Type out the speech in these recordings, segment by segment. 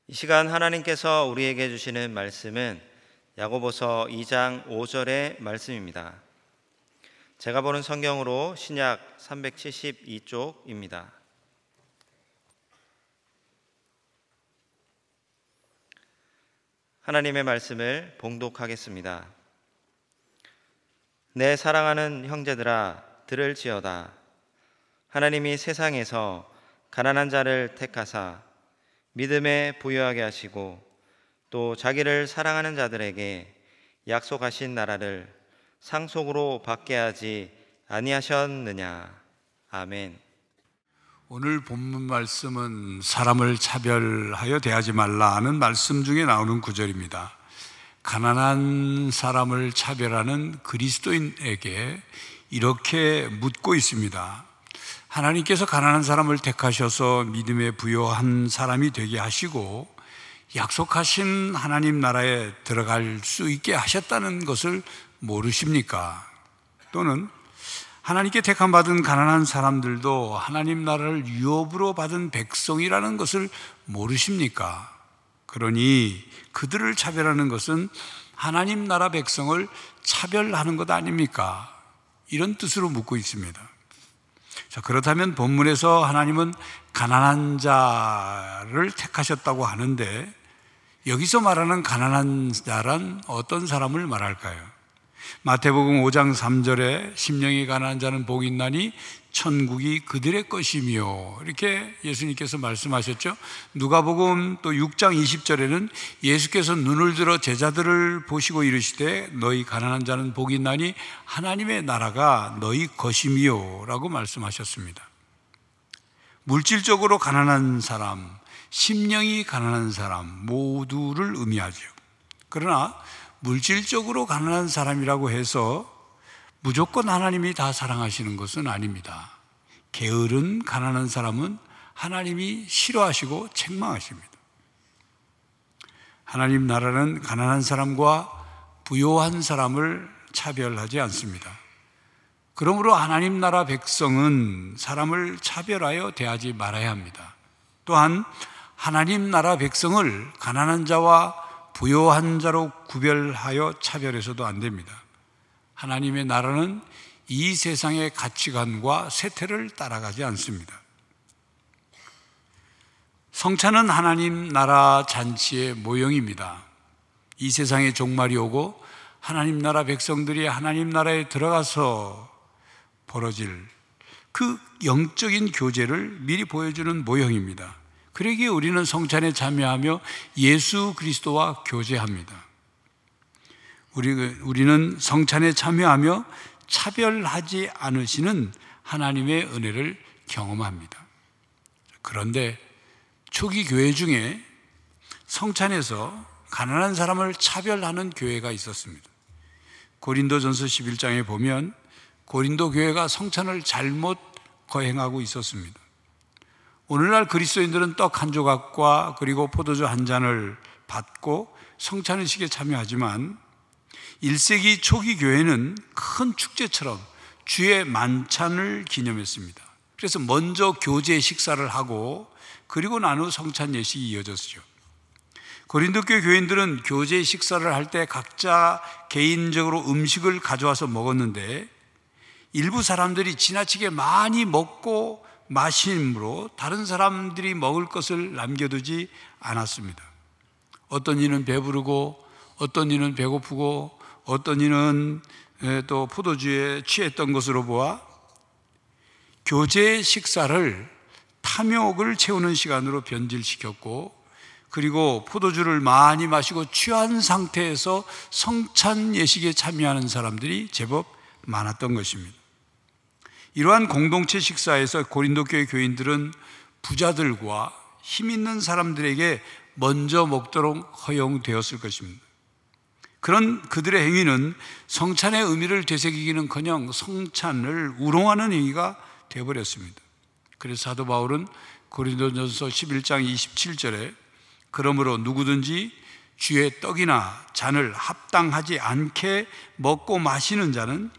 이 시간 하나님께서 우리에게 주시는 말씀은 야고보서 2장 5절의 말씀입니다. 제가 보는 성경으로 신약 372쪽입니다. 하나님의 말씀을 봉독하겠습니다. 내 사랑하는 형제들아 들을지어다. 하나님이 세상에서 가난한 자를 택하사 믿음에 부유하게 하시고 또 자기를 사랑하는 자들에게 약속하신 나라를 상속으로 받게 하지 아니하셨느냐. 아멘. 오늘 본문 말씀은 사람을 차별하여 대하지 말라는 말씀 중에 나오는 구절입니다. 가난한 사람을 차별하는 그리스도인에게 이렇게 묻고 있습니다. 하나님께서 가난한 사람을 택하셔서 믿음에 부요한 사람이 되게 하시고 약속하신 하나님 나라에 들어갈 수 있게 하셨다는 것을 모르십니까? 또는 하나님께 택함받은 가난한 사람들도 하나님 나라를 유업으로 받은 백성이라는 것을 모르십니까? 그러니 그들을 차별하는 것은 하나님 나라 백성을 차별하는 것 아닙니까? 이런 뜻으로 묻고 있습니다. 자, 그렇다면 본문에서 하나님은 가난한 자를 택하셨다고 하는데 여기서 말하는 가난한 자란 어떤 사람을 말할까요? 마태복음 5장 3절에 심령이 가난한 자는 복이 있나니 천국이 그들의 것이며 이렇게 예수님께서 말씀하셨죠. 누가복음 또 6장 20절에는 예수께서 눈을 들어 제자들을 보시고 이르시되 너희 가난한 자는 복이 있나니 하나님의 나라가 너희 것이며 라고 말씀하셨습니다. 물질적으로 가난한 사람, 심령이 가난한 사람 모두를 의미하죠. 그러나 물질적으로 가난한 사람이라고 해서 무조건 하나님이 다 사랑하시는 것은 아닙니다. 게으른 가난한 사람은 하나님이 싫어하시고 책망하십니다. 하나님 나라는 가난한 사람과 부요한 사람을 차별하지 않습니다. 그러므로 하나님 나라 백성은 사람을 차별하여 대하지 말아야 합니다. 또한 하나님 나라 백성을 가난한 자와 부요한 자로 구별하여 차별해서도 안 됩니다. 하나님의 나라는 이 세상의 가치관과 세태를 따라가지 않습니다. 성찬은 하나님 나라 잔치의 모형입니다. 이 세상에 종말이 오고 하나님 나라 백성들이 하나님 나라에 들어가서 벌어질 그 영적인 교제를 미리 보여주는 모형입니다. 그러기에 우리는 성찬에 참여하며 예수 그리스도와 교제합니다. 우리는 성찬에 참여하며 차별하지 않으시는 하나님의 은혜를 경험합니다. 그런데 초기 교회 중에 성찬에서 가난한 사람을 차별하는 교회가 있었습니다. 고린도전서 11장에 보면 고린도 교회가 성찬을 잘못 거행하고 있었습니다. 오늘날 그리스도인들은 떡 한 조각과 그리고 포도주 한 잔을 받고 성찬의식에 참여하지만 1세기 초기 교회는 큰 축제처럼 주의 만찬을 기념했습니다. 그래서 먼저 교제 식사를 하고 그리고 난 후 성찬 예식이 이어졌죠. 고린도 교회 교인들은 교제 식사를 할 때 각자 개인적으로 음식을 가져와서 먹었는데 일부 사람들이 지나치게 많이 먹고 마심으로 다른 사람들이 먹을 것을 남겨두지 않았습니다. 어떤 이는 배부르고 어떤 이는 배고프고 어떤 이는 또 포도주에 취했던 것으로 보아 교제 식사를 탐욕을 채우는 시간으로 변질시켰고 그리고 포도주를 많이 마시고 취한 상태에서 성찬 예식에 참여하는 사람들이 제법 많았던 것입니다. 이러한 공동체 식사에서 고린도 교회 교인들은 부자들과 힘 있는 사람들에게 먼저 먹도록 허용되었을 것입니다. 그런 그들의 행위는 성찬의 의미를 되새기기는커녕 성찬을 우롱하는 행위가 되어버렸습니다. 그래서 사도 바울은 고린도전서 11장 27절에 그러므로 누구든지 주의 떡이나 잔을 합당하지 않게 먹고 마시는 자는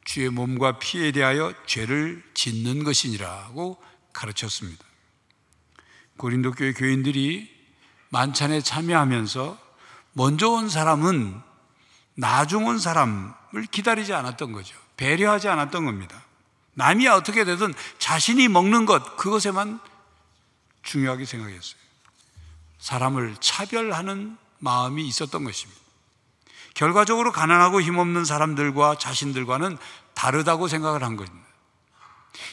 주의 몸과 피에 대하여 죄를 짓는 것이니라고 가르쳤습니다. 고린도 교회 교인들이 만찬에 참여하면서 먼저 온 사람은 나중 온 사람을 기다리지 않았던 거죠. 배려하지 않았던 겁니다. 남이 어떻게 되든 자신이 먹는 것, 그것에만 중요하게 생각했어요. 사람을 차별하는 마음이 있었던 것입니다. 결과적으로 가난하고 힘없는 사람들과 자신들과는 다르다고 생각을 한 겁니다.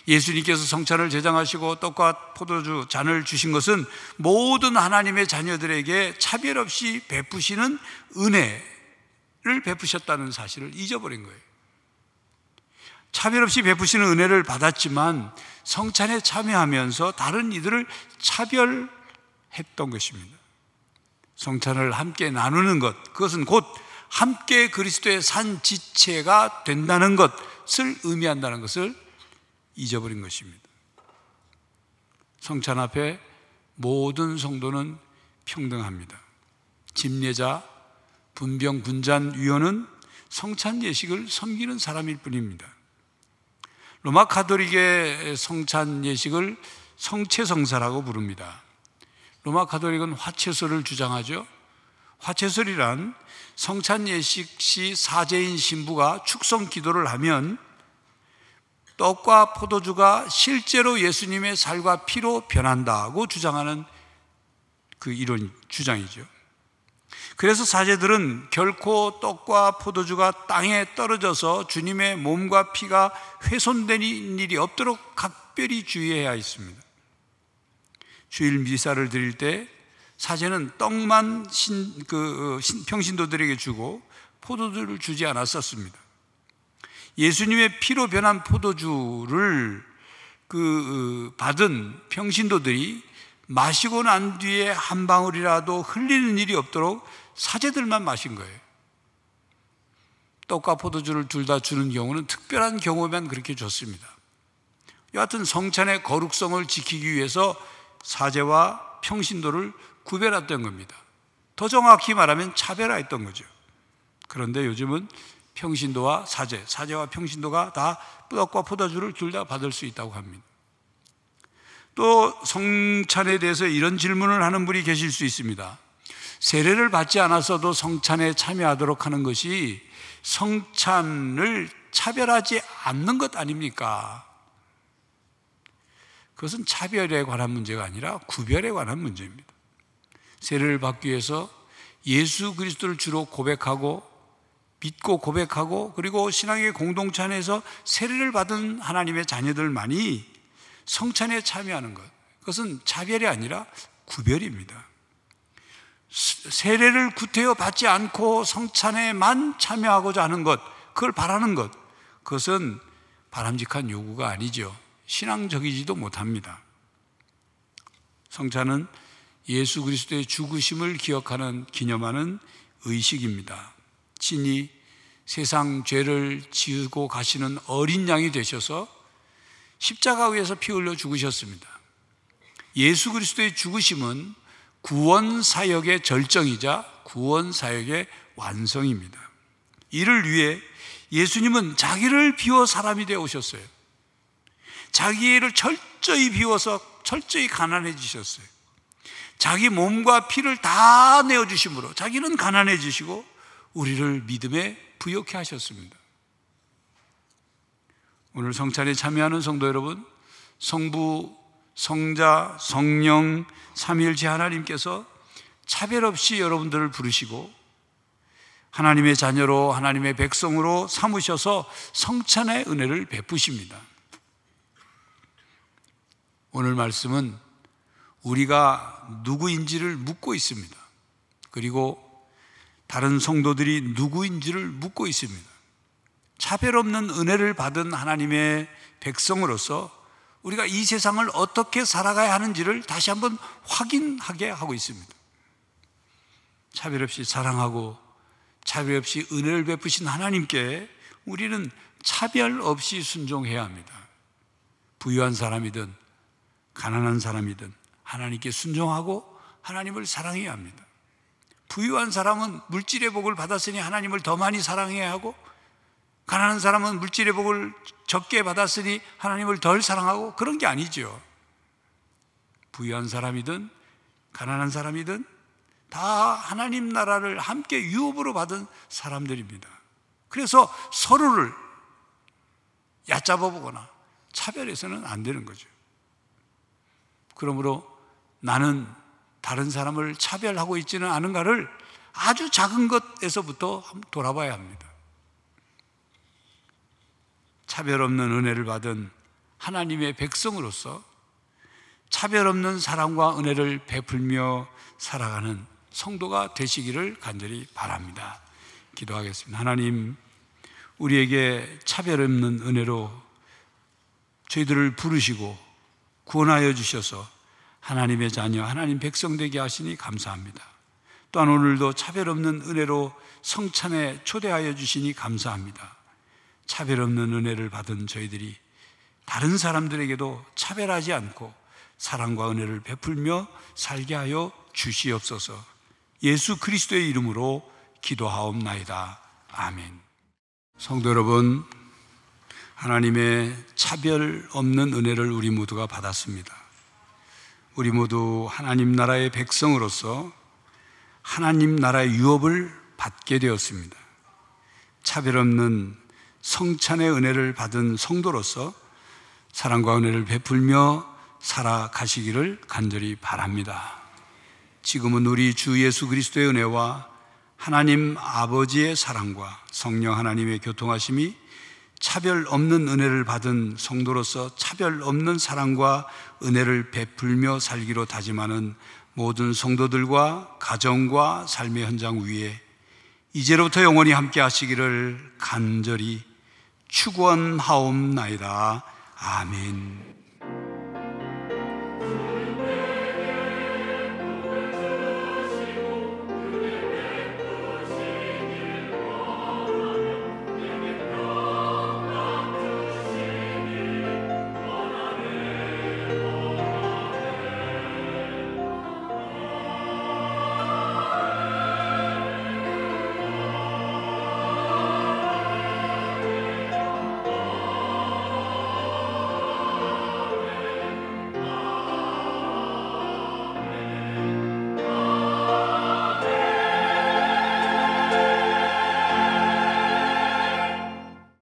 예수님께서 성찬을 제장하시고 떡과 포도주 잔을 주신 것은 모든 하나님의 자녀들에게 차별 없이 베푸시는 은혜를 베푸셨다는 사실을 잊어버린 거예요. 차별 없이 베푸시는 은혜를 받았지만 성찬에 참여하면서 다른 이들을 차별했던 것입니다. 성찬을 함께 나누는 것, 그것은 곧 함께 그리스도의 산 지체가 된다는 것을 의미한다는 것을 잊어버린 것입니다. 성찬 앞에 모든 성도는 평등합니다. 집례자, 분병, 분잔, 위원은 성찬 예식을 섬기는 사람일 뿐입니다. 로마 가톨릭의 성찬 예식을 성체성사라고 부릅니다. 로마 가톨릭은 화채설을 주장하죠. 화채설이란 성찬 예식 시 사제인 신부가 축성 기도를 하면 떡과 포도주가 실제로 예수님의 살과 피로 변한다고 주장하는 그 이론 주장이죠. 그래서 사제들은 결코 떡과 포도주가 땅에 떨어져서 주님의 몸과 피가 훼손되는 일이 없도록 각별히 주의해야 했습니다. 주일 미사를 드릴 때 사제는 떡만 평신도들에게 주고 포도주를 주지 않았었습니다. 예수님의 피로 변한 포도주를 받은 평신도들이 마시고 난 뒤에 한 방울이라도 흘리는 일이 없도록 사제들만 마신 거예요. 떡과 포도주를 둘 다 주는 경우는 특별한 경우만 그렇게 줬습니다. 여하튼 성찬의 거룩성을 지키기 위해서 사제와 평신도를 구별했던 겁니다. 더 정확히 말하면 차별화했던 거죠. 그런데 요즘은 평신도와 사제와 평신도가 다 떡과 포도주를 둘 다 받을 수 있다고 합니다. 또 성찬에 대해서 이런 질문을 하는 분이 계실 수 있습니다. 세례를 받지 않았어도 성찬에 참여하도록 하는 것이 성찬을 차별하지 않는 것 아닙니까? 그것은 차별에 관한 문제가 아니라 구별에 관한 문제입니다. 세례를 받기 위해서 예수 그리스도를 주로 고백하고 믿고 고백하고 그리고 신앙의 공동체 안에서 세례를 받은 하나님의 자녀들만이 성찬에 참여하는 것, 그것은 차별이 아니라 구별입니다. 세례를 구태여 받지 않고 성찬에만 참여하고자 하는 것, 그걸 바라는 것, 그것은 바람직한 요구가 아니죠. 신앙적이지도 못합니다. 성찬은 예수 그리스도의 죽으심을 기념하는 의식입니다. 친히 세상 죄를 지우고 가시는 어린 양이 되셔서 십자가 위에서 피 흘려 죽으셨습니다. 예수 그리스도의 죽으심은 구원 사역의 절정이자 구원 사역의 완성입니다. 이를 위해 예수님은 자기를 비워 사람이 되어 오셨어요. 자기를 철저히 비워서 철저히 가난해지셨어요. 자기 몸과 피를 다 내어주심으로 자기는 가난해지시고 우리를 믿음에 부요케 하셨습니다. 오늘 성찬에 참여하는 성도 여러분, 성부, 성자, 성령, 삼위일체 하나님께서 차별 없이 여러분들을 부르시고 하나님의 자녀로 하나님의 백성으로 삼으셔서 성찬의 은혜를 베푸십니다. 오늘 말씀은 우리가 누구인지를 묻고 있습니다. 그리고 다른 성도들이 누구인지를 묻고 있습니다. 차별 없는 은혜를 받은 하나님의 백성으로서 우리가 이 세상을 어떻게 살아가야 하는지를 다시 한번 확인하게 하고 있습니다. 차별 없이 사랑하고 차별 없이 은혜를 베푸신 하나님께 우리는 차별 없이 순종해야 합니다. 부유한 사람이든 가난한 사람이든 하나님께 순종하고 하나님을 사랑해야 합니다. 부유한 사람은 물질의 복을 받았으니 하나님을 더 많이 사랑해야 하고, 가난한 사람은 물질의 복을 적게 받았으니 하나님을 덜 사랑하고, 그런 게 아니죠. 부유한 사람이든 가난한 사람이든 다 하나님 나라를 함께 유업으로 받은 사람들입니다. 그래서 서로를 얕잡아 보거나 차별해서는 안 되는 거죠. 그러므로 나는 다른 사람을 차별하고 있지는 않은가를 아주 작은 것에서부터 한번 돌아봐야 합니다. 차별 없는 은혜를 받은 하나님의 백성으로서 차별 없는 사랑과 은혜를 베풀며 살아가는 성도가 되시기를 간절히 바랍니다. 기도하겠습니다. 하나님, 우리에게 차별 없는 은혜로 저희들을 부르시고 구원하여 주셔서 하나님의 자녀, 하나님 백성 되게 하시니 감사합니다. 또한 오늘도 차별 없는 은혜로 성찬에 초대하여 주시니 감사합니다. 차별 없는 은혜를 받은 저희들이 다른 사람들에게도 차별하지 않고 사랑과 은혜를 베풀며 살게 하여 주시옵소서. 예수 그리스도의 이름으로 기도하옵나이다. 아멘. 성도 여러분, 하나님의 차별 없는 은혜를 우리 모두가 받았습니다. 우리 모두 하나님 나라의 백성으로서 하나님 나라의 유업을 받게 되었습니다. 차별 없는 성찬의 은혜를 받은 성도로서 사랑과 은혜를 베풀며 살아가시기를 간절히 바랍니다. 지금은 우리 주 예수 그리스도의 은혜와 하나님 아버지의 사랑과 성령 하나님의 교통하심이 차별 없는 은혜를 받은 성도로서 차별 없는 사랑과 은혜를 베풀며 살기로 다짐하는 모든 성도들과 가정과 삶의 현장 위에 이제로부터 영원히 함께 하시기를 간절히 축원하옵나이다. 아멘.